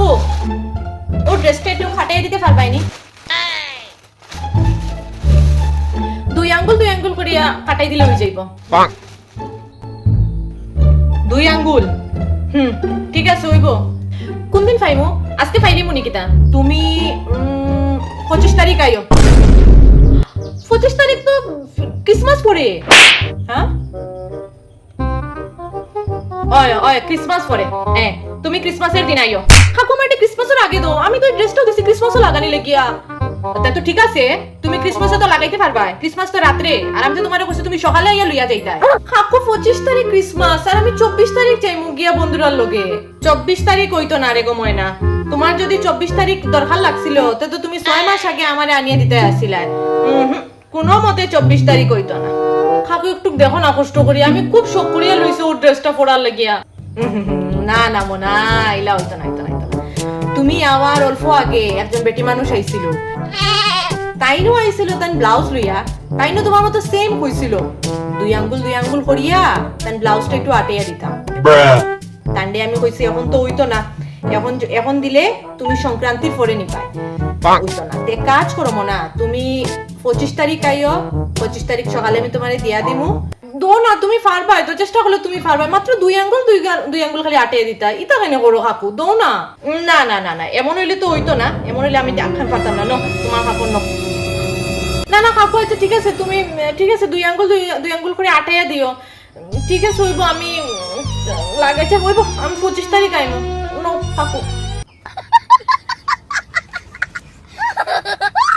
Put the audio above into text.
কাকু ও ড্রেসটা একটু খাটাই দিতে পারবাইনি? দুই আঙ্গুল করিয়া কাটাই দিলে হয়ে যাইব। দুই আঙ্গুল ঠিক আছে হইব। কোন দিন ফাইমু? আজকে ফাইলিমু নিকিতা। তুমি 25 তারিখ আইও। 25 তারিখ তো ক্রিসমাস পরে। হ্যাঁ ওই ওই ক্রিসমাস পরে। হ্যাঁ তুমি ক্রিসমাসের দিন আইও। কাকু মাটি ক্রিসমাসের আগে দাও, আমি তো ড্রেসটাও দিছি ক্রিসমাসও লাগানি লাগিয়া। তাই তো ঠিক আছে, তুমি ক্রিসমাসে তো লাগাইতে পারবা, ক্রিসমাস তো রাত্রে, আর আমি তো তোমারে কইছি তুমি সকালে আইয়া লইয়া যাইতা। কাকু 25 তারিখ ক্রিসমাস, আর আমি 24 তারিখ যাইমু গিয়া বন্ধুরার লগে। 24 তারিখ হইতো না রে গো ময়না, তোমার যদি 24 তারিখ দরকার লাগছিল তো তুমি 6 মাস আগে আমারে আনিয়ে দিতে আসিলা। কোনো মতে 24 তারিখ হইতো না। কাকু একটু দেখো না কষ্ট করি, আমি খুব শখ করিয়া লইছি ওর ড্রেসটা পরার লাগিয়া। না না মনা, ইলা হইতো না, হইতো না, হইতো না। তুমি আমার অল্প আগে একজন বেটি মানুষ আইছিল, তাইনও আইছিল তাই ব্লাউজ লইয়া, তাইনও তোমার মতো সেম কইছিল দুই আঙ্গুল করিয়া তাই ব্লাউজটা একটু আটাইয়া দিতাম। তান্ডে আমি কইছি এখন তো হইতো না, এখন দিলে তুমি সংক্রান্তির পরে নিপাই, হইতো না। তে কাজ করো মনা, তুমি 25 তারিখ আইও, 25 তারিখ সকালে আমি তোমারে দিয়া দিমু। দো না তুমি পারবা, তো চেষ্টা করলে তুমি পারবা। মাত্র দুই আঙ্গুল খালি আটিয়ে দিতা, ইতা কেন করো কাকু? দো না। না না না না, এমন হইলে তো হইতো না, এমন হইলে আমি দেখান পারতাম না। তোমার কাপড় না না কাকু, আচ্ছা ঠিক আছে, তুমি ঠিক আছে দুই আঙ্গুল করে আটাইয়া দিও। ঠিক আছে হইব, আমি লাগাইছে হইব, আমি 25 তারিখ আইনো। নো কাকু।